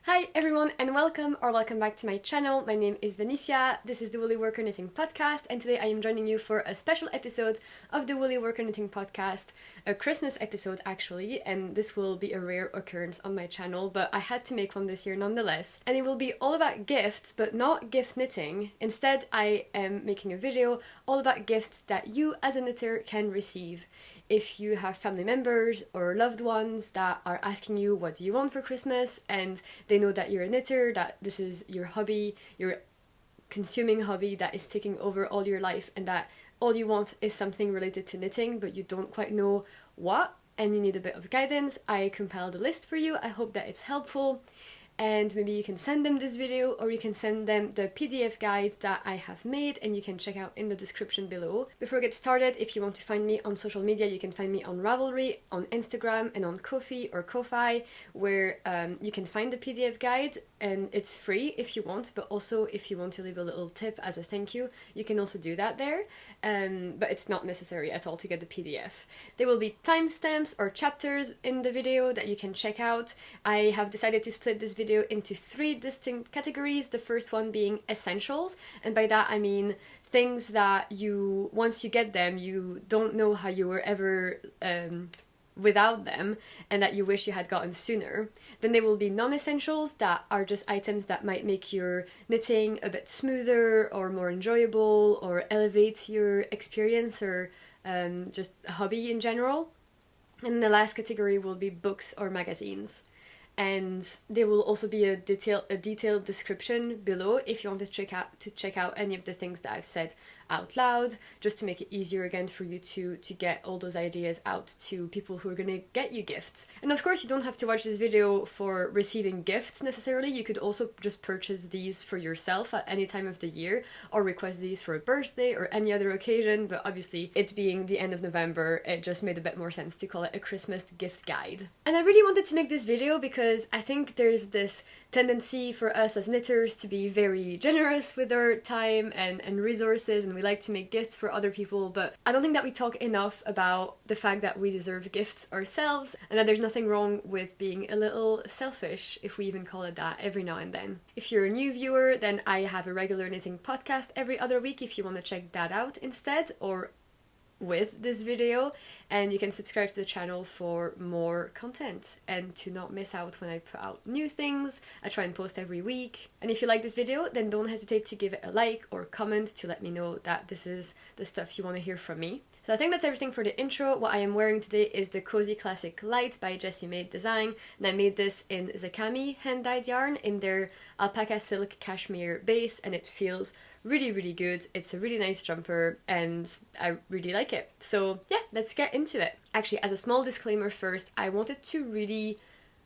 Hi everyone and welcome back to my channel. My name is Vanissia, this is the Woolly Worker Knitting Podcast, and today I am joining you for a special episode of the Woolly Worker Knitting Podcast, a Christmas episode actually, and this will be a rare occurrence on my channel, but I had to make one this year nonetheless. And it will be all about gifts, but not gift knitting. Instead, I am making a video all about gifts that you as a knitter can receive. If you have family members or loved ones that are asking you what do you want for Christmas, and they know that you're a knitter, that this is your hobby, your consuming hobby that is taking over all your life, and that all you want is something related to knitting but you don't quite know what, and you need a bit of guidance, I compiled a list for you. I hope that it's helpful. And maybe you can send them this video, or you can send them the PDF guide that I have made and you can check out in the description below. Before I get started, if you want to find me on social media, you can find me on Ravelry, on Instagram, and on Ko-fi or Ko-fi, where you can find the PDF guide, and it's free if you want, but also if you want to leave a little tip as a thank you, you can also do that there, but it's not necessary at all to get the PDF. There will be timestamps or chapters in the video that you can check out. I have decided to split this video into 3 distinct categories, the first one being essentials, and by that I mean things that you, once you get them, you don't know how you were ever without them, and that you wish you had gotten sooner. Then there will be non-essentials, that are just items that might make your knitting a bit smoother or more enjoyable, or elevate your experience, or just a hobby in general. And the last category will be books or magazines. And there will also be a detailed description below if you want to check out any of the things that I've said out loud, just to make it easier again for you to get all those ideas out to people who are going to get you gifts. And of course you don't have to watch this video for receiving gifts necessarily. You could also just purchase these for yourself at any time of the year, or request these for a birthday or any other occasion, but obviously it being the end of November, it just made a bit more sense to call it a Christmas gift guide. And I really wanted to make this video because I think there's this tendency for us as knitters to be very generous with our time and resources, and we like to make gifts for other people, but I don't think that we talk enough about the fact that we deserve gifts ourselves, and that there's nothing wrong with being a little selfish, if we even call it that, every now and then. If you're a new viewer, then I have a regular knitting podcast every other week if you want to check that out instead, or with this video, and you can subscribe to the channel for more content and to not miss out when I put out new things. I try and post every week. And if you like this video, then don't hesitate to give it a like or comment to let me know that this is the stuff you want to hear from me. So I think that's everything for the intro. What I am wearing today is the Cozy Classic Light by Jessie Made Design, and I made this in Zakami hand-dyed yarn in their alpaca silk cashmere base, and it feels really good. It's a really nice jumper and I really like it. So yeah, let's get into it. Actually, as a small disclaimer first, I wanted to really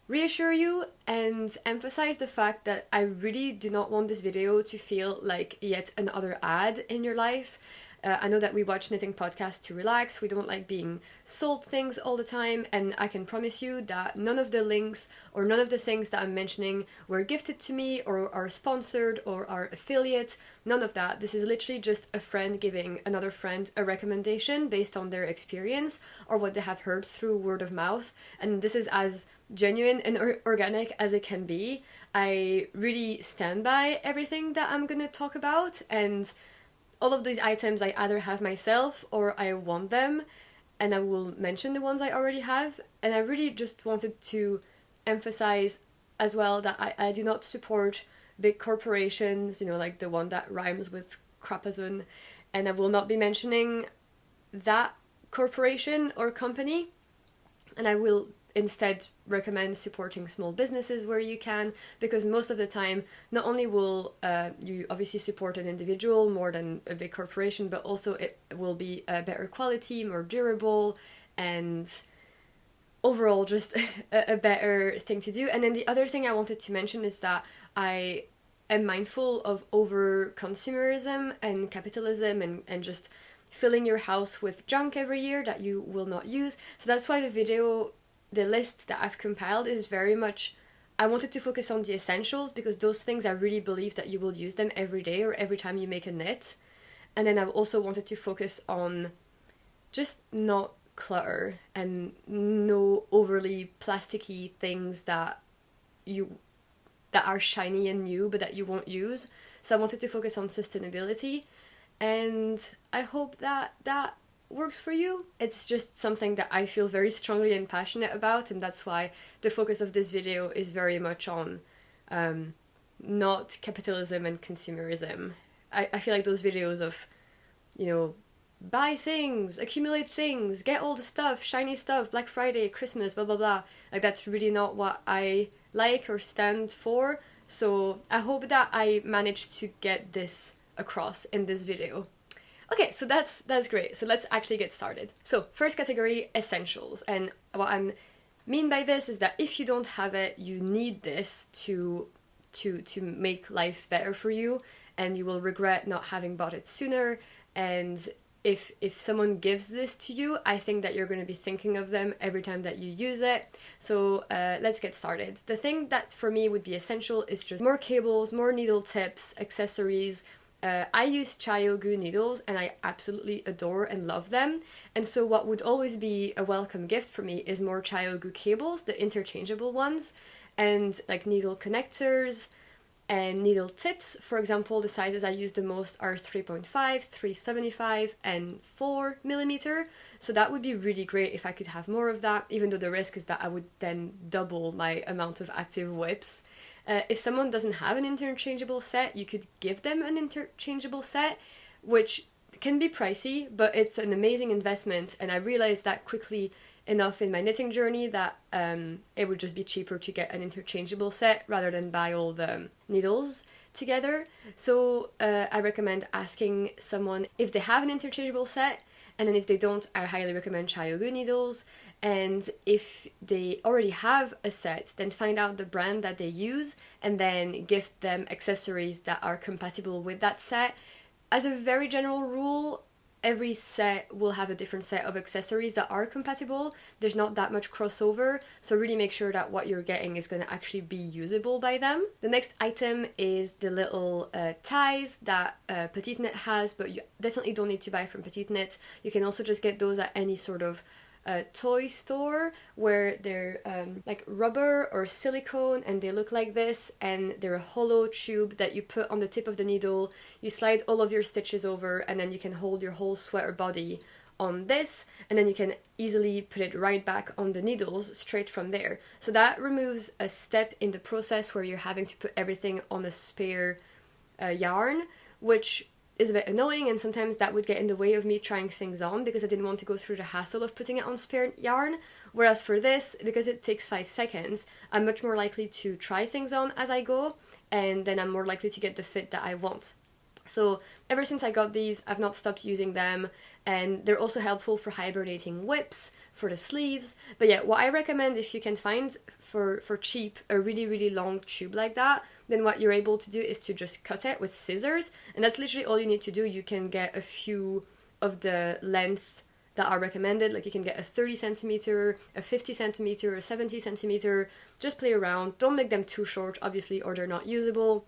reassure you and emphasize the fact that I really do not want this video to feel like yet another ad in your life. I know that we watch knitting podcasts to relax, we don't like being sold things all the time, and I can promise you that none of the links or none of the things that I'm mentioning were gifted to me or are sponsored or are affiliate, none of that. This is literally just a friend giving another friend a recommendation based on their experience or what they have heard through word of mouth, and this is as genuine and organic as it can be. I really stand by everything that I'm gonna talk about, and all of these items I either have myself or I want them, and I will mention the ones I already have. And I really just wanted to emphasize as well that I do not support big corporations, you know, like the one that rhymes with Crapazon, and I will not be mentioning that corporation or company, and I will instead recommend supporting small businesses where you can, because most of the time not only will you obviously support an individual more than a big corporation, but also it will be a better quality, more durable, and overall just a better thing to do. And then the other thing I wanted to mention is that I am mindful of over consumerism and capitalism and just filling your house with junk every year that you will not use. So that's why the list that I've compiled is very much, I wanted to focus on the essentials, because those things I really believe that you will use them every day or every time you make a knit. And then I've also wanted to focus on just not clutter and no overly plasticky things that you that are shiny and new but that you won't use. So I wanted to focus on sustainability, and I hope that that works for you. It's just something that I feel very strongly and passionate about, and that's why the focus of this video is very much on not capitalism and consumerism. I feel like those videos of, you know, buy things, accumulate things, get all the stuff, shiny stuff, Black Friday, Christmas, blah blah blah, like that's really not what I like or stand for. So I hope that I managed to get this across in this video. Okay, so that's great. So let's actually get started. So first category, essentials. And what I mean by this is that if you don't have it, you need this to make life better for you, and you will regret not having bought it sooner. And if someone gives this to you, I think that you're going to be thinking of them every time that you use it. So let's get started. The thing that for me would be essential is just more cables, more needle tips, accessories. I use Chayogu needles and I absolutely adore and love them. And so what would always be a welcome gift for me is more Chayogu cables, the interchangeable ones, and like needle connectors and needle tips. For example, the sizes I use the most are 3.5, 3.75 and 4mm. So that would be really great if I could have more of that, even though the risk is that I would then double my amount of active whips. If someone doesn't have an interchangeable set, you could give them an interchangeable set, which can be pricey, but it's an amazing investment. And I realized that quickly enough in my knitting journey that it would just be cheaper to get an interchangeable set rather than buy all the needles together. So I recommend asking someone if they have an interchangeable set, and then if they don't, I highly recommend Chayogu needles. And if they already have a set, then find out the brand that they use and then gift them accessories that are compatible with that set. As a very general rule, every set will have a different set of accessories that are compatible. There's not that much crossover, so really make sure that what you're getting is going to actually be usable by them. The next item is the little ties that Petite Knit has, but you definitely don't need to buy from Petite Knit. You can also just get those at any sort of toy store where they're like rubber or silicone, and they look like this, and they're a hollow tube that you put on the tip of the needle. You slide all of your stitches over, and then you can hold your whole sweater body on this, and then you can easily put it right back on the needles straight from there. So that removes a step in the process where you're having to put everything on a spare yarn, which is a bit annoying, and sometimes that would get in the way of me trying things on because I didn't want to go through the hassle of putting it on spare yarn. Whereas for this, because it takes 5 seconds, I'm much more likely to try things on as I go, and then I'm more likely to get the fit that I want. So ever since I got these, I've not stopped using them, and they're also helpful for hibernating whips, for the sleeves. But yeah, what I recommend, if you can find for cheap a really, really long tube like that, then what you're able to do is to just cut it with scissors, and that's literally all you need to do. You can get a few of the length that are recommended, like you can get a 30 centimeter, a 50 centimeter, a 70 centimeter, just play around. Don't make them too short, obviously, or they're not usable.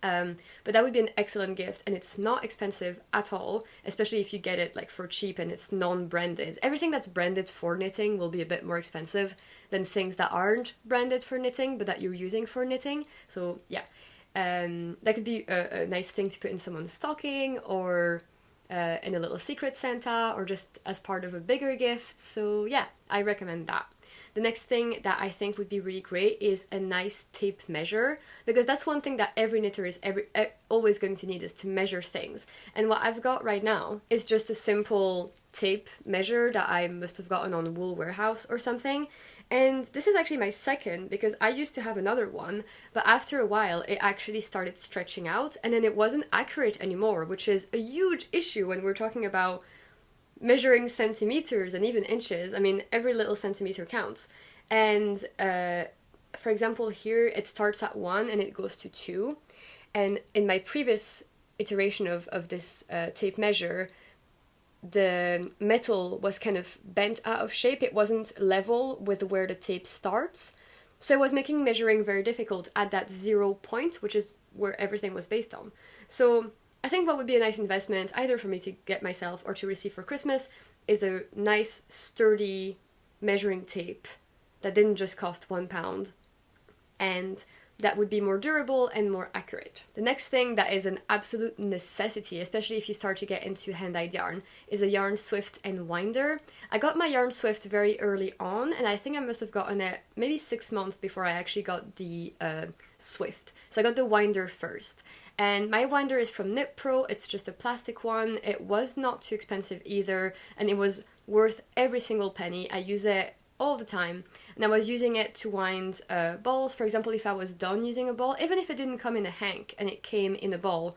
But that would be an excellent gift, and it's not expensive at all, especially if you get it like for cheap and it's non-branded. Everything that's branded for knitting will be a bit more expensive than things that aren't branded for knitting but that you're using for knitting. So yeah, that could be a nice thing to put in someone's stocking, or in a little secret Santa, or just as part of a bigger gift. So yeah, I recommend that. The next thing that I think would be really great is a nice tape measure, because that's one thing that every knitter is always going to need, is to measure things. And what I've got right now is just a simple tape measure that I must have gotten on Wool Warehouse or something. And this is actually my second, because I used to have another one, but after a while it actually started stretching out, and then it wasn't accurate anymore, which is a huge issue when we're talking about measuring centimeters and even inches. I mean, every little centimeter counts. And for example, here it starts at 1 and it goes to 2. And in my previous iteration of this tape measure, the metal was kind of bent out of shape. It wasn't level with where the tape starts. So it was making measuring very difficult at that 0 point, which is where everything was based on. So I think what would be a nice investment, either for me to get myself or to receive for Christmas, is a nice, sturdy measuring tape that didn't just cost £1. and that would be more durable and more accurate. The next thing that is an absolute necessity, especially if you start to get into hand-dyed yarn, is a yarn swift and winder. I got my yarn swift very early on, and I think I must have gotten it maybe 6 months before I actually got the swift. So I got the winder first. And my winder is from Knit Pro. It's just a plastic one. It was not too expensive either, and it was worth every single penny. I use it all the time, and I was using it to wind balls. For example, if I was done using a ball, even if it didn't come in a hank and it came in a ball,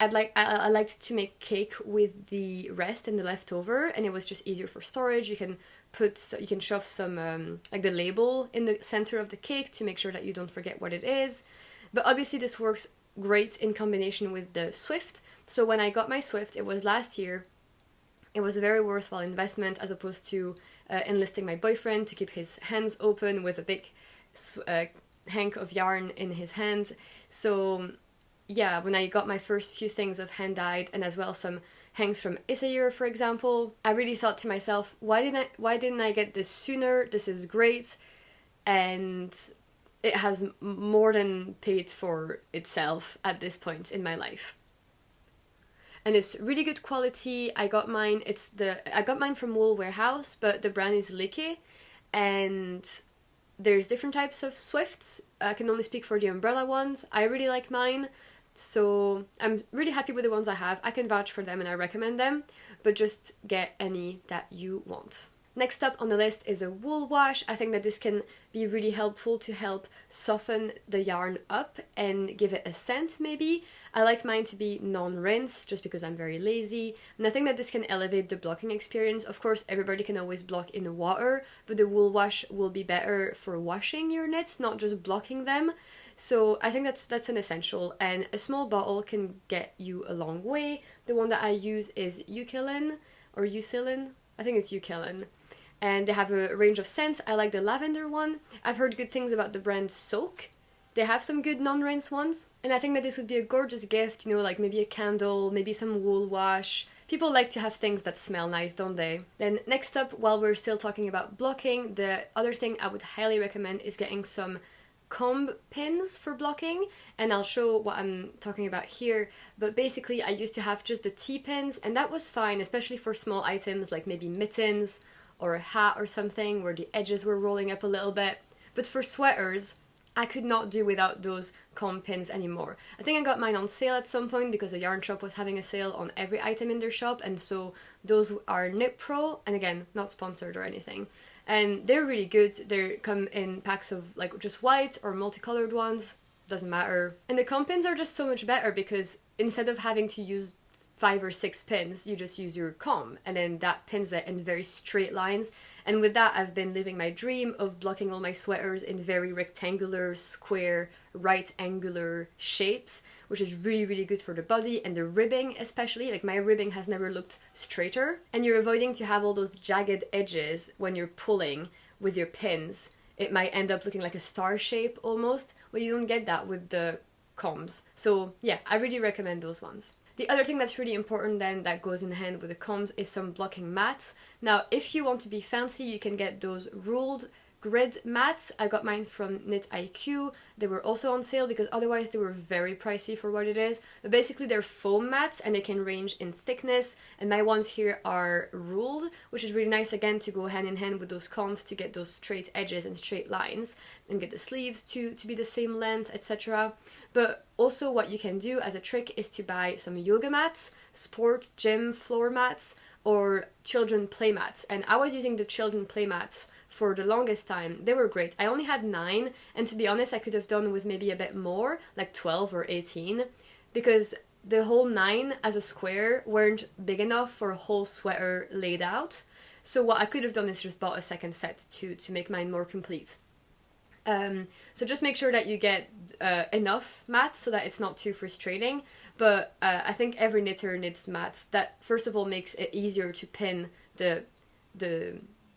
I liked to make cake with the rest and the leftover, and it was just easier for storage. You can shove some like the label in the center of the cake to make sure that you don't forget what it is. But obviously this works great in combination with the Swift. So when I got my Swift, it was last year. It was a very worthwhile investment, as opposed to enlisting my boyfriend to keep his hands open with a big hank of yarn in his hands. So yeah, when I got my first few things of hand-dyed, and as well some hanks from Isayer, for example, I really thought to myself, why didn't I get this sooner? This is great, and it has more than paid for itself at this point in my life. And it's really good quality. I got mine from Wool Warehouse, but the brand is Licky, and there's different types of Swifts. I can only speak for the umbrella ones. I really like mine, so I'm really happy with the ones I have. I can vouch for them and I recommend them, but just get any that you want. Next up on the list is a wool wash. I think that this can be really helpful to help soften the yarn up and give it a scent maybe. I like mine to be non-rinse just because I'm very lazy, and I think that this can elevate the blocking experience. Of course, everybody can always block in the water, but the wool wash will be better for washing your knits, not just blocking them. So I think that's an essential, and a small bottle can get you a long way. The one that I use is Eucalyptus, or Eucalyptus, I think it's Eucalyptus. And they have a range of scents. I like the lavender one. I've heard good things about the brand Soak. They have some good non-rinse ones. And I think that this would be a gorgeous gift, you know, like maybe a candle, maybe some wool wash. People like to have things that smell nice, don't they? Then next up, while we're still talking about blocking, the other thing I would highly recommend is getting some comb pins for blocking, and I'll show what I'm talking about here. But basically I used to have just the T-pins, and that was fine, especially for small items like maybe mittens or a hat or something where the edges were rolling up a little bit. But for sweaters, I could not do without those comb pins anymore. I think I got mine on sale at some point because a yarn shop was having a sale on every item in their shop, and so those are Knit Pro, and again, not sponsored or anything. And they're really good. They come in packs of like just white or multicolored ones, doesn't matter. And the comb pins are just so much better because instead of having to use 5 or 6 pins, you just use your comb, and then that pins it in very straight lines. And with that, I've been living my dream of blocking all my sweaters in very rectangular, square, right angular shapes, which is really, really good for the body and the ribbing especially. Like my ribbing has never looked straighter, and you're avoiding to have all those jagged edges when you're pulling with your pins. It might end up looking like a star shape almost, but you don't get that with the combs. So yeah, I really recommend those ones. The other thing that's really important then that goes in hand with the combs is some blocking mats. Now, if you want to be fancy, you can get those ruled grid mats. I got mine from Knit IQ. They were also on sale because otherwise they were very pricey for what it is. But basically they're foam mats and they can range in thickness, and my ones here are ruled, which is really nice again to go hand in hand with those combs to get those straight edges and straight lines and get the sleeves to be the same length, etc. But also what you can do as a trick is to buy some yoga mats, sport gym floor mats, or children play mats. And I was using the children play mats for the longest time. They were great. I only had 9, and to be honest, I could have done with maybe a bit more, like 12 or 18, because the whole 9 as a square weren't big enough for a whole sweater laid out. So what I could have done is just bought a second set to make mine more complete. So just make sure that you get enough mats so that it's not too frustrating. But I think every knitter knits mats. That first of all makes it easier to pin the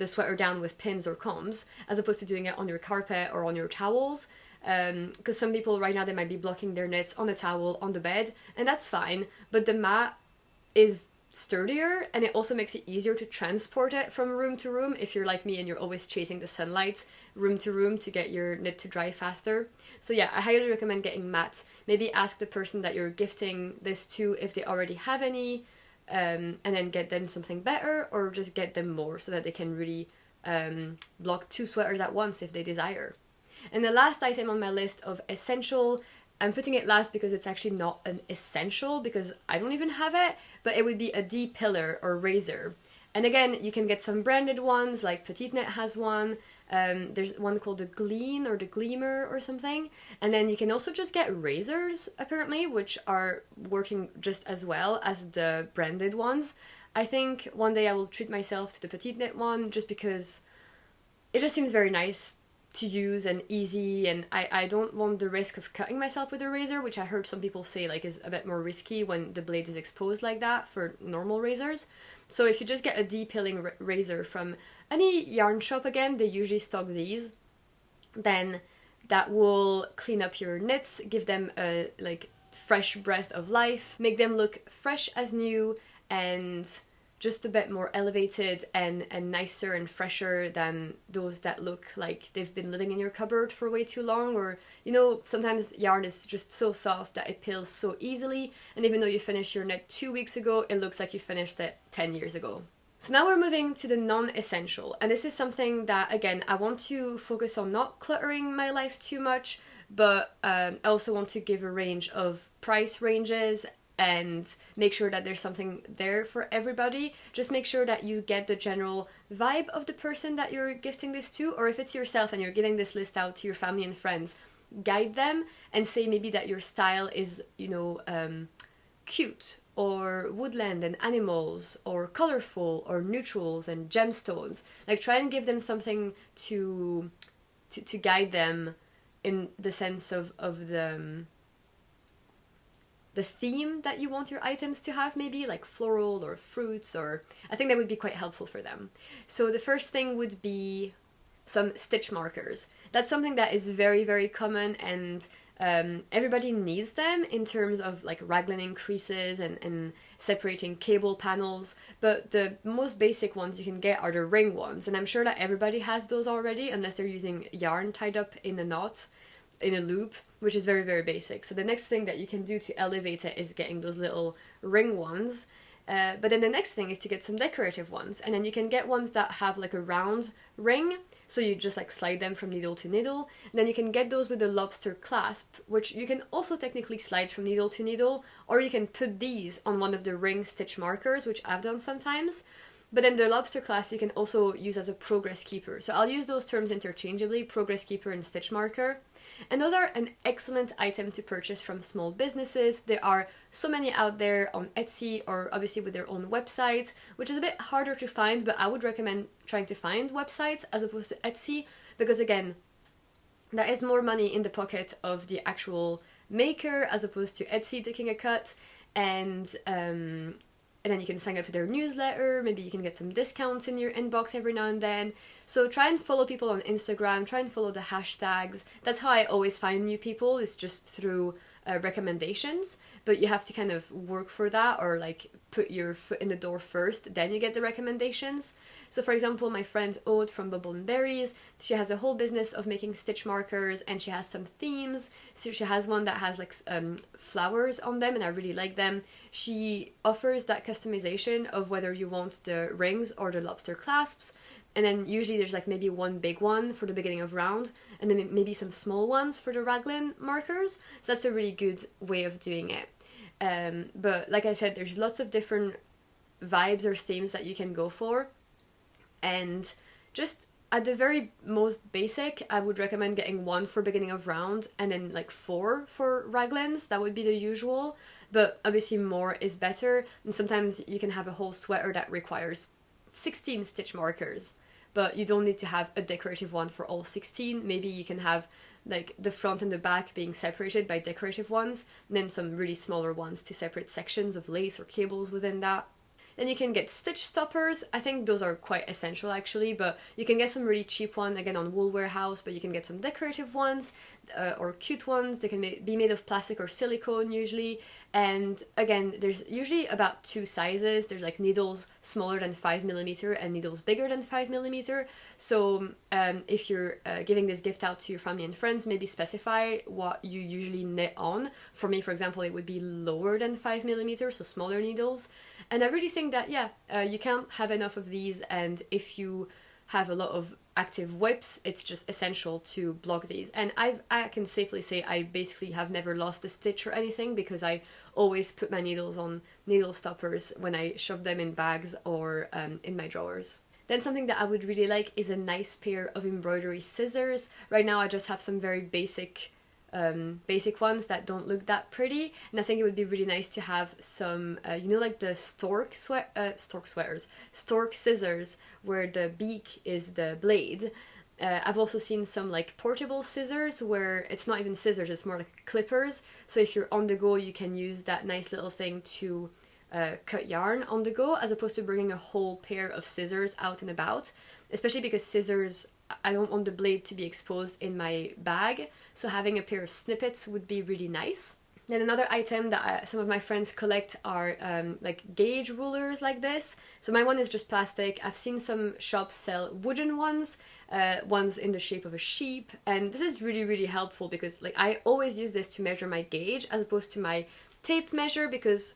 sweater down with pins or combs, as opposed to doing it on your carpet or on your towels. Because some people right now, they might be blocking their knits on the towel, on the bed, and that's fine. But the mat is sturdier, and it also makes it easier to transport it from room to room if you're like me and you're always chasing the sunlight room to room to get your knit to dry faster. So yeah, I highly recommend getting mats. Maybe ask the person that you're gifting this to if they already have any, and then get them something better, or just get them more so that they can really block 2 sweaters at once if they desire. And the last item on my list of essential, I'm putting it last because it's actually not an essential because I don't even have it, but it would be a D-pillar or razor. And again, you can get some branded ones, like Petite Knit has one. There's one called the Glean or the Gleamer or something. And then you can also just get razors, apparently, which are working just as well as the branded ones. I think one day I will treat myself to the Petite Knit one just because it just seems very nice to use and easy, and I don't want the risk of cutting myself with a razor, which I heard some people say like is a bit more risky when the blade is exposed like that for normal razors. So if you just get a de-pilling razor from any yarn shop, again, they usually stock these, then that will clean up your knits, give them a like fresh breath of life, make them look fresh as new and just a bit more elevated and nicer and fresher than those that look like they've been living in your cupboard for way too long. Or, you know, sometimes yarn is just so soft that it peels so easily, and even though you finished your knit 2 weeks ago, it looks like you finished it 10 years ago. So now we're moving to the non-essential, and this is something that, again, I want to focus on not cluttering my life too much, but I also want to give a range of price ranges and make sure that there's something there for everybody. Just make sure that you get the general vibe of the person that you're gifting this to, or if it's yourself and you're giving this list out to your family and friends, guide them and say maybe that your style is, you know, cute or woodland and animals or colorful or neutrals and gemstones. Like, try and give them something to guide them in the sense of the theme that you want your items to have, maybe like floral or fruits, or I think that would be quite helpful for them. So the first thing would be some stitch markers. That's something that is very, very common, and everybody needs them in terms of like raglaning creases and separating cable panels, but the most basic ones you can get are the ring ones, and I'm sure that everybody has those already unless they're using yarn tied up in a knot, in a loop, which is very, very basic. So the next thing that you can do to elevate it is getting those little ring ones. But then the next thing is to get some decorative ones, and then you can get ones that have like a round ring, so you just like slide them from needle to needle. And then you can get those with a lobster clasp, which you can also technically slide from needle to needle, or you can put these on one of the ring stitch markers, which I've done sometimes. But then the lobster clasp you can also use as a progress keeper. So I'll use those terms interchangeably, progress keeper and stitch marker. And those are an excellent item to purchase from small businesses. There are so many out there on Etsy, or obviously with their own website, which is a bit harder to find, but I would recommend trying to find websites as opposed to Etsy, because again, that is more money in the pocket of the actual maker as opposed to Etsy taking a cut. And then you can sign up to their newsletter, maybe you can get some discounts in your inbox every now and then. So try and follow people on Instagram, try and follow the hashtags. That's how I always find new people, is just through recommendations. But you have to kind of work for that, or like put your foot in the door first, then you get the recommendations. So for example, my friend Aude from Bubble and Berries, she has a whole business of making stitch markers, and she has some themes. So she has one that has like flowers on them, and I really like them. She offers that customization of whether you want the rings or the lobster clasps, and then usually there's like maybe one big one for the beginning of round, and then maybe some small ones for the raglan markers. So that's a really good way of doing it. But like I said, there's lots of different vibes or themes that you can go for, and just at the very most basic, I would recommend getting one for beginning of round and then like 4 for raglans. That would be the usual, but obviously more is better, and sometimes you can have a whole sweater that requires 16 stitch markers, but you don't need to have a decorative one for all 16. Maybe you can have like the front and the back being separated by decorative ones, and then some really smaller ones to separate sections of lace or cables within that. Then you can get stitch stoppers. I think those are quite essential actually, but you can get some really cheap one again on Wool Warehouse, but you can get some decorative ones or cute ones. They can be made of plastic or silicone usually. And again, there's usually about 2 sizes. There's like needles smaller than 5mm and needles bigger than 5mm. So if you're giving this gift out to your family and friends, maybe specify what you usually knit on. For me, for example, it would be lower than 5mm, so smaller needles. And I really think that, you can't have enough of these, and if you have a lot of active whips, it's just essential to block these. And I can safely say I basically have never lost a stitch or anything, because I always put my needles on needle stoppers when I shove them in bags or in my drawers. Then something that I would really like is a nice pair of embroidery scissors. Right now I just have some very basic ones that don't look that pretty, and I think it would be really nice to have some like the stork scissors where the beak is the blade. I've also seen some like portable scissors where it's not even scissors, it's more like clippers, so if you're on the go you can use that nice little thing to cut yarn on the go, as opposed to bringing a whole pair of scissors out and about, especially because scissors, I don't want the blade to be exposed in my bag, so having a pair of snippets would be really nice. Then another item that some of my friends collect are like gauge rulers like this. So my one is just plastic. I've seen some shops sell wooden ones, ones in the shape of a sheep, and this is really, really helpful because like I always use this to measure my gauge as opposed to my tape measure, because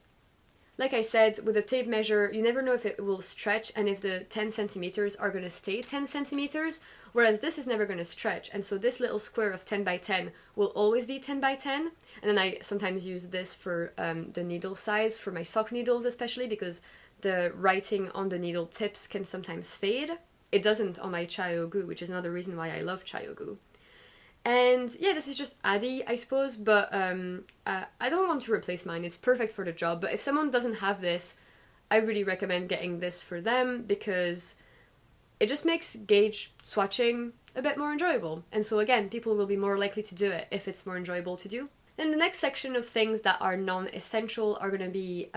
like I said, with a tape measure, you never know if it will stretch and if the 10 centimeters are going to stay 10 centimeters, whereas this is never going to stretch. And so this little square of 10 by 10 will always be 10 by 10. And then I sometimes use this for the needle size, for my sock needles especially, because the writing on the needle tips can sometimes fade. It doesn't on my Chayogu, which is another reason why I love Chayogu. And yeah, this is just Addy, I suppose, but I don't want to replace mine. It's perfect for the job, but if someone doesn't have this, I really recommend getting this for them, because it just makes gauge swatching a bit more enjoyable. And so again, people will be more likely to do it if it's more enjoyable to do. Then the next section of things that are non-essential are going to be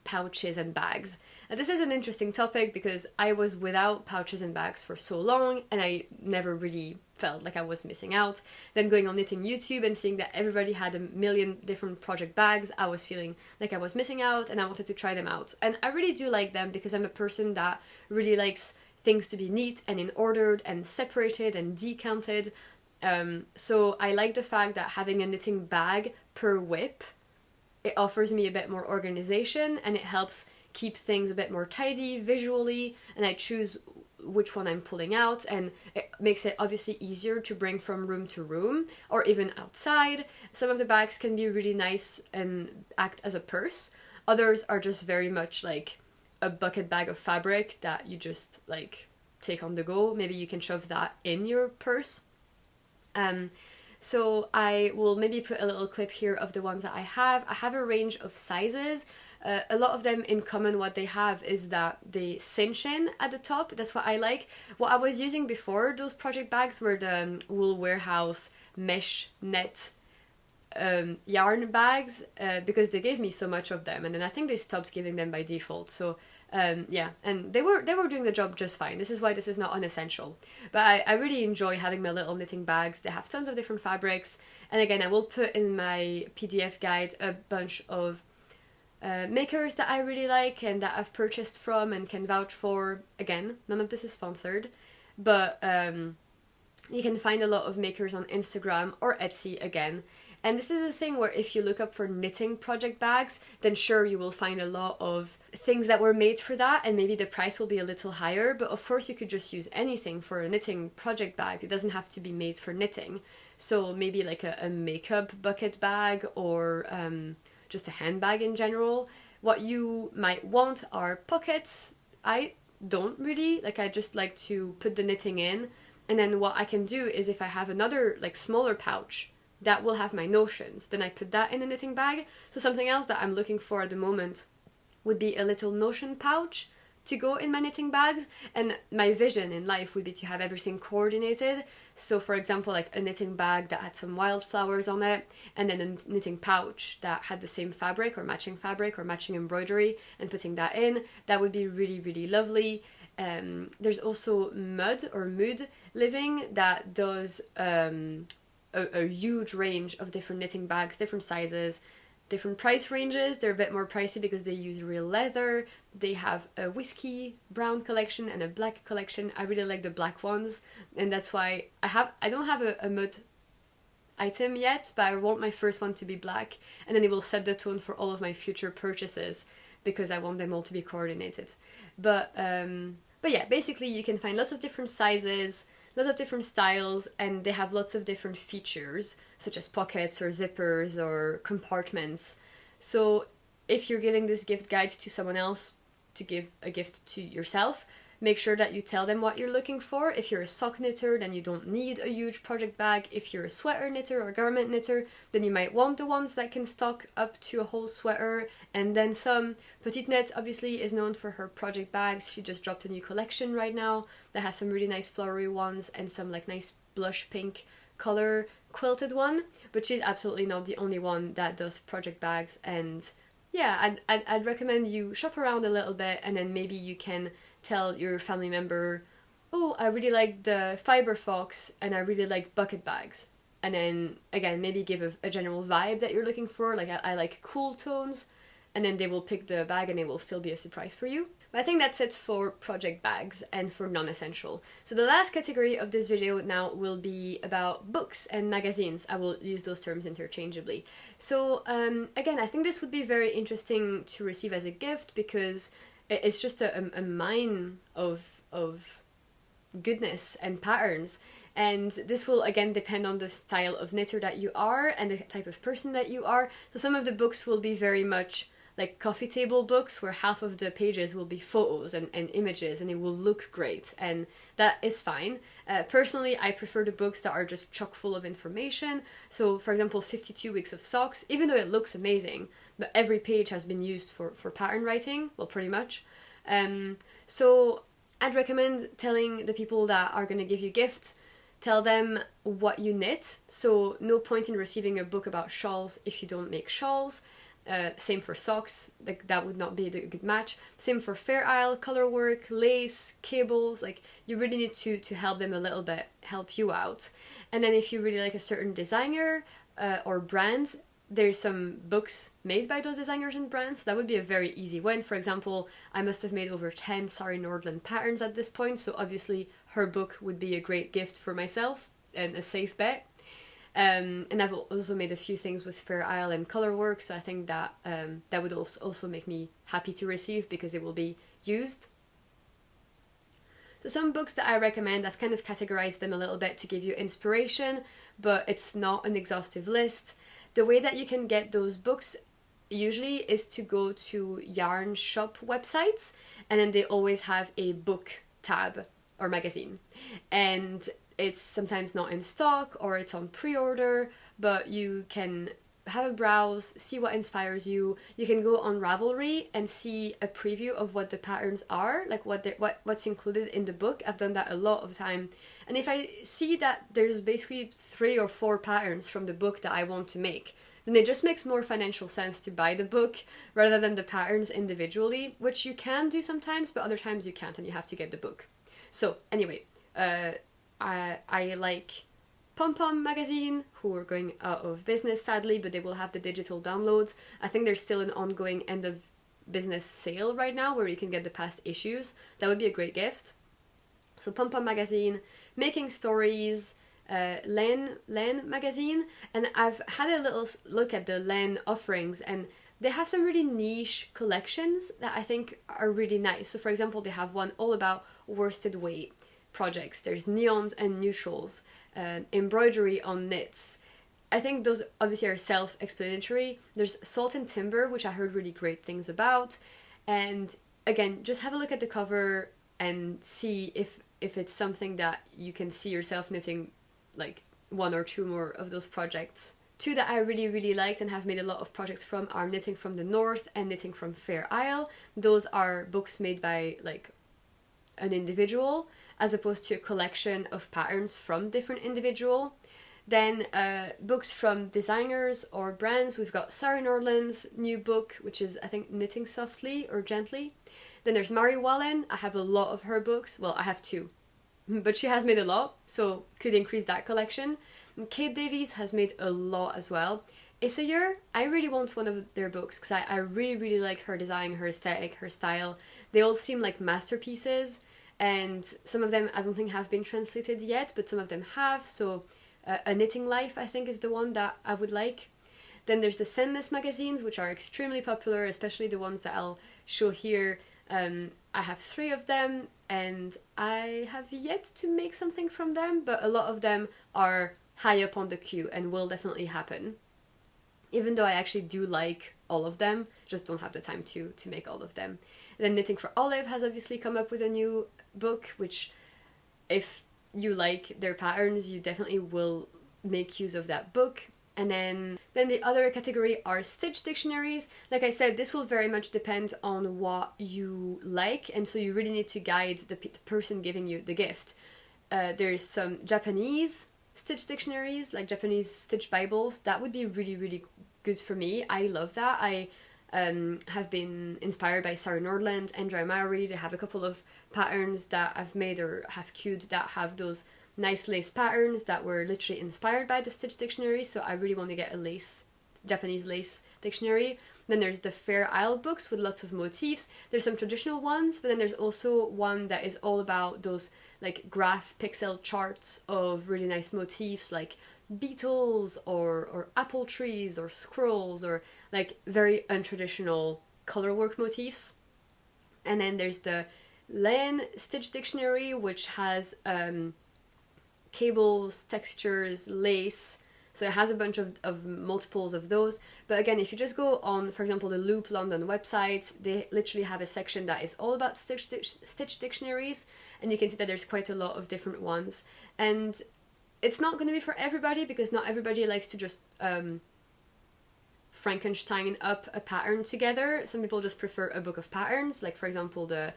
pouches and bags. Now this is an interesting topic because I was without pouches and bags for so long and I never really felt like I was missing out. Then going on Knitting YouTube and seeing that everybody had a million different project bags, I was feeling like I was missing out and I wanted to try them out. And I really do like them because I'm a person that really likes things to be neat and in ordered and separated and decanted. So I like the fact that having a knitting bag per whip, it offers me a bit more organization and it helps keep things a bit more tidy visually, and I choose which one I'm pulling out, and it makes it obviously easier to bring from room to room or even outside. Some of the bags can be really nice and act as a purse. Others are just very much like a bucket bag of fabric that you just like take on the go. Maybe you can shove that in your purse. So I will maybe put a little clip here of the ones that I have. I have a range of sizes. A lot of them in common, what they have is that they cinch in at the top. That's what I like. What I was using before those project bags were the Wool Warehouse mesh net yarn bags because they gave me so much of them, and then I think they stopped giving them by default. So yeah, and they were doing the job just fine. This is why this is not unessential. But I really enjoy having my little knitting bags. They have tons of different fabrics, and again, I will put in my PDF guide a bunch of makers that I really like and that I've purchased from and can vouch for. Again, none of this is sponsored, but you can find a lot of makers on Instagram or Etsy again. And this is a thing where if you look up for knitting project bags, then sure, you will find a lot of things that were made for that, and maybe the price will be a little higher, but of course you could just use anything for a knitting project bag. It doesn't have to be made for knitting. So maybe like a makeup bucket bag or just a handbag in general. What you might want are pockets. I don't really, like I just like to put the knitting in, and then what I can do is if I have another like smaller pouch that will have my notions, then I put that in a knitting bag. So something else that I'm looking for at the moment would be a little notion pouch to go in my knitting bags, and my vision in life would be to have everything coordinated. So for example, like a knitting bag that had some wildflowers on it, and then a knitting pouch that had the same fabric or matching embroidery, and putting that in, that would be really, really lovely. There's also Mood Living that does a huge range of different knitting bags, different sizes, different price ranges. They're a bit more pricey because they use real leather. They have a whiskey brown collection and a black collection. I really like the black ones, and that's why I don't have a Mood item yet, but I want my first one to be black, and then it will set the tone for all of my future purchases because I want them all to be coordinated. But yeah, basically you can find lots of different sizes, lots of different styles, and they have lots of different features such as pockets or zippers or compartments. So if you're giving this gift guide to someone else to give a gift to yourself, make sure that you tell them what you're looking for. If you're a sock knitter, then you don't need a huge project bag. If you're a sweater knitter or garment knitter, then you might want the ones that can stock up to a whole sweater and then some. Petite Net obviously is known for her project bags. She just dropped a new collection right now that has some really nice flowery ones and some like nice blush pink color quilted one, but she's absolutely not the only one that does project bags. And yeah, I'd recommend you shop around a little bit, and then maybe you can tell your family member, oh, I really like the Fiber Fox and I really like bucket bags. And then again, maybe give a general vibe that you're looking for, like I like cool tones, and then they will pick the bag and it will still be a surprise for you. But I think that's it for project bags and for non-essential. So the last category of this video now will be about books and magazines. I will use those terms interchangeably. So again, I think this would be very interesting to receive as a gift because it's just a mine of goodness and patterns. And this will again depend on the style of knitter that you are and the type of person that you are. So some of the books will be very much like coffee table books where half of the pages will be photos and images, and it will look great, and that is fine. Personally, I prefer the books that are just chock full of information. So for example, 52 Weeks of Socks, even though it looks amazing, but every page has been used for pattern writing, well, pretty much. So I'd recommend telling the people that are going to give you gifts, tell them what you knit. So no point in receiving a book about shawls if you don't make shawls. Same for socks, like that would not be a good match. Same for Fair Isle, color work, lace, cables, like you really need to help them a little bit, help you out. And then if you really like a certain designer or brand, there's some books made by those designers and brands. That would be a very easy win. For example, I must have made over 10 Sari Nordland patterns at this point, so obviously her book would be a great gift for myself and a safe bet. And I've also made a few things with Fair Isle and color work, so I think that that would also make me happy to receive because it will be used. So some books that I recommend, I've kind of categorized them a little bit to give you inspiration, but it's not an exhaustive list. The way that you can get those books usually is to go to yarn shop websites, and then they always have a book tab or magazine. And it's sometimes not in stock or it's on pre-order, but you can have a browse, see what inspires you. You can go on Ravelry and see a preview of what the patterns are, like what's included in the book. I've done that a lot of time. And if I see that there's basically 3 or 4 patterns from the book that I want to make, then it just makes more financial sense to buy the book rather than the patterns individually, which you can do sometimes, but other times you can't and you have to get the book. So anyway, I like Pom Pom magazine, who are going out of business sadly, but they will have the digital downloads. I think there's still an ongoing end of business sale right now where you can get the past issues. That would be a great gift. So Pom Pom magazine, Making Stories, Len magazine, and I've had a little look at the Len offerings, and they have some really niche collections that I think are really nice. So for example, they have one all about worsted weight projects. There's neons and neutrals, embroidery on knits. I think those obviously are self-explanatory. There's Salt and Timber, which I heard really great things about. And again, just have a look at the cover and see if it's something that you can see yourself knitting like 1 or 2 more of those projects Two that I really liked and have made a lot of projects from are Knitting from the North and Knitting from Fair Isle. Those are books made by like an individual as opposed to a collection of patterns from different individual. Then books from designers or brands, we've got Sarah Nordland's new book, which is I think Knitting Softly or Gently. Then there's Mary Wallen. I have a lot of her books. Well, I have two, but she has made a lot, so could increase that collection. And Kate Davies has made a lot as well. Essayer, I really want one of their books because I really like her design, her aesthetic, her style. They all seem like masterpieces, and some of them I don't think have been translated yet, but some of them have, so A Knitting Life I think is the one that I would like. Then there's the Sendless magazines, which are extremely popular, especially the ones that I'll show here. I have 3 of them, and I have yet to make something from them, but a lot of them are high up on the queue and will definitely happen. Even though I actually do like all of them, just don't have the time to make all of them. And then Knitting for Olive has obviously come up with a new book, which if you like their patterns, you definitely will make use of that book. And then the other category are stitch dictionaries. Like I said, this will very much depend on what you like, and so you really need to guide the person giving you the gift. There's some Japanese stitch dictionaries, like Japanese stitch bibles. That would be really good for me. I love that. I have been inspired by Sarah Nordland and Dry Maori. They have a couple of patterns that I've made or have queued that have those nice lace patterns that were literally inspired by the stitch dictionary, so I really want to get a Japanese lace dictionary. Then there's the Fair Isle books with lots of motifs. There's some traditional ones, but then there's also one that is all about those like graph pixel charts of really nice motifs like beetles or apple trees or squirrels or like very untraditional colorwork motifs. And then there's the Len Stitch Dictionary, which has cables, textures, lace, so it has a bunch of multiples of those. But again, if you just go on, for example, the Loop London website, they literally have a section that is all about stitch dictionaries, and you can see that there's quite a lot of different ones. And it's not going to be for everybody, because not everybody likes to just Frankenstein up a pattern together. Some people just prefer a book of patterns, like for example the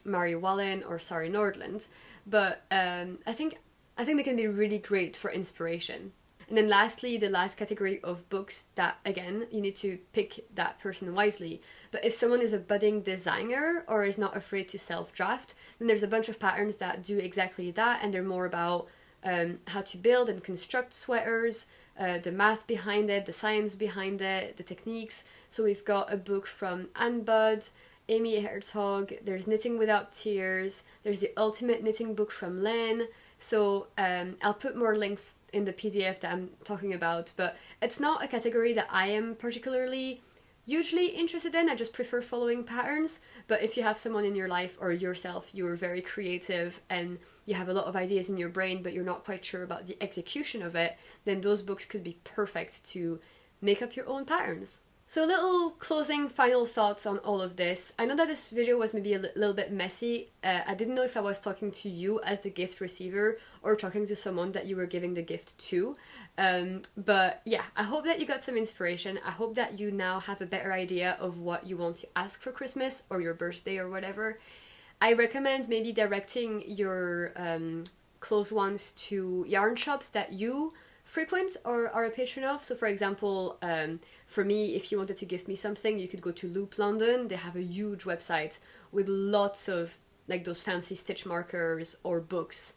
Mary Wallen or Sarah Nordland. But I think they can be really great for inspiration. And then lastly, the last category of books that, again, you need to pick that person wisely. But if someone is a budding designer or is not afraid to self-draft, then there's a bunch of patterns that do exactly that, and they're more about how to build and construct sweaters, the math behind it, the science behind it, the techniques. So we've got a book from Anne Budd, Amy Herzog, there's Knitting Without Tears, there's the Ultimate Knitting book from Len. So I'll put more links in the PDF that I'm talking about, but it's not a category that I am particularly hugely interested in. I just prefer following patterns. But if you have someone in your life or yourself, you're very creative and you have a lot of ideas in your brain, but you're not quite sure about the execution of it, then those books could be perfect to make up your own patterns. So little closing final thoughts on all of this. I know that this video was maybe a little bit messy. I didn't know if I was talking to you as the gift receiver or talking to someone that you were giving the gift to. But yeah, I hope that you got some inspiration. I hope that you now have a better idea of what you want to ask for Christmas or your birthday or whatever. I recommend maybe directing your close ones to yarn shops that you frequent or are a patron of. So for example, for me, if you wanted to gift me something, you could go to Loop London. They have a huge website with lots of like those fancy stitch markers or books.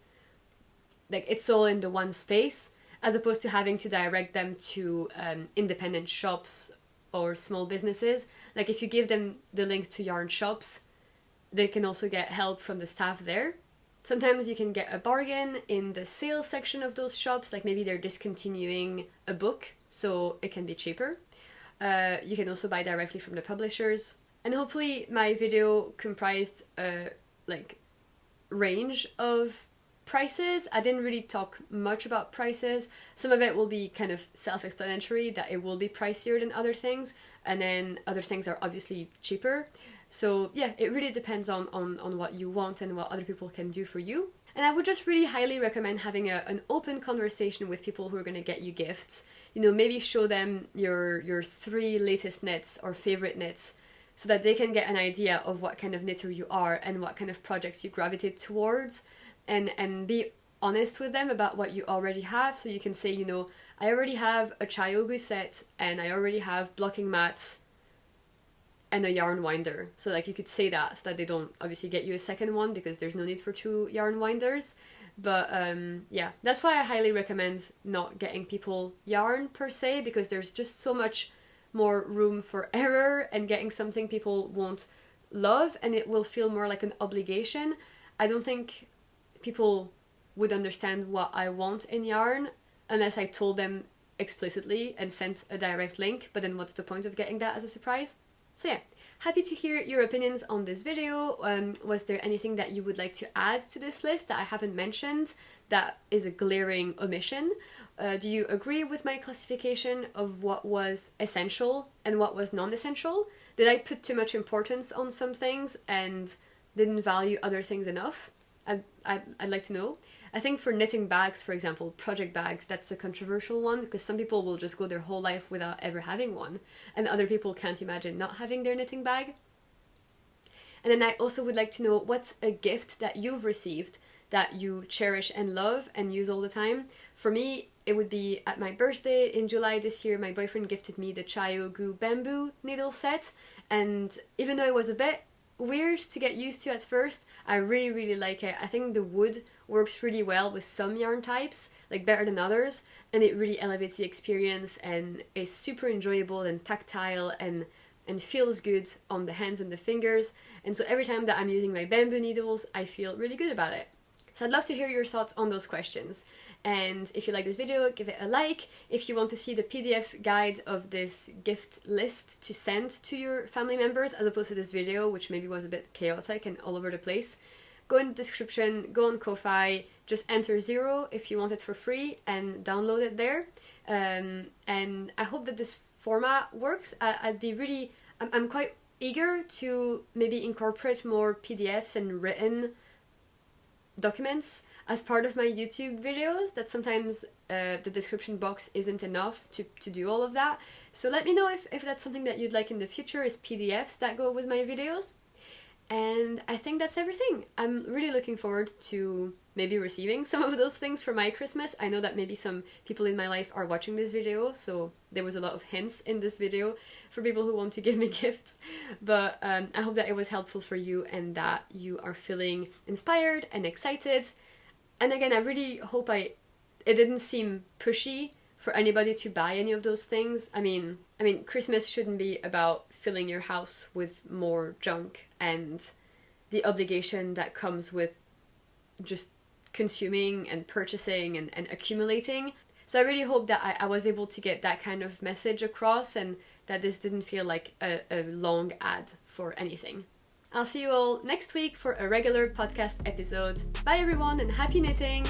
Like it's all in the one space, as opposed to having to direct them to independent shops or small businesses. Like if you give them the link to yarn shops, they can also get help from the staff there. Sometimes you can get a bargain in the sales section of those shops, like maybe they're discontinuing a book, so it can be cheaper. You can also buy directly from the publishers. And hopefully my video comprised a range of prices. I didn't really talk much about prices. Some of it will be kind of self-explanatory, that it will be pricier than other things, and then other things are obviously cheaper. So yeah, it really depends on what you want and what other people can do for you. And I would just really highly recommend having an open conversation with people who are going to get you gifts. You know, maybe show them your 3 latest knits or favorite knits so that they can get an idea of what kind of knitter you are and what kind of projects you gravitate towards, and be honest with them about what you already have. So you can say, you know, I already have a Chayogu set and I already have blocking mats and a yarn winder. So like you could say that so that they don't obviously get you a second one, because there's no need for 2 yarn winders. But yeah, that's why I highly recommend not getting people yarn per se, because there's just so much more room for error and getting something people won't love, and it will feel more like an obligation. I don't think people would understand what I want in yarn unless I told them explicitly and sent a direct link, but then what's the point of getting that as a surprise? So yeah, happy to hear your opinions on this video. Was there anything that you would like to add to this list that I haven't mentioned that is a glaring omission? Do you agree with my classification of what was essential and what was non-essential? Did I put too much importance on some things and didn't value other things enough? I'd like to know. I think for knitting bags, for example, project bags, that's a controversial one, because some people will just go their whole life without ever having one, and other people can't imagine not having their knitting bag. And then I also would like to know, what's a gift that you've received that you cherish and love and use all the time? For me, it would be at my birthday in July this year, my boyfriend gifted me the Chayogu bamboo needle set, and even though it was a bit weird to get used to at first, I really like it. I think the wood works really well with some yarn types, like better than others, and it really elevates the experience and is super enjoyable and tactile and feels good on the hands and the fingers. And so every time that I'm using my bamboo needles, I feel really good about it. So I'd love to hear your thoughts on those questions. And if you like this video, give it a like. If you want to see the PDF guide of this gift list to send to your family members, as opposed to this video, which maybe was a bit chaotic and all over the place, go in the description, go on Ko-Fi, just enter 0 if you want it for free and download it there. And I hope that this format works. I'm quite eager to maybe incorporate more PDFs and written documents as part of my YouTube videos, that sometimes the description box isn't enough to do all of that. So let me know if that's something that you'd like in the future, is PDFs that go with my videos. And I think that's everything. I'm really looking forward to maybe receiving some of those things for my Christmas. I know that maybe some people in my life are watching this video, so there was a lot of hints in this video for people who want to give me gifts. But I hope that it was helpful for you and that you are feeling inspired and excited. And again, I really hope it didn't seem pushy for anybody to buy any of those things. I mean, Christmas shouldn't be about filling your house with more junk and the obligation that comes with just consuming and purchasing and accumulating. So I really hope that I was able to get that kind of message across, and that this didn't feel like a long ad for anything. I'll see you all next week for a regular podcast episode. Bye everyone, and happy knitting!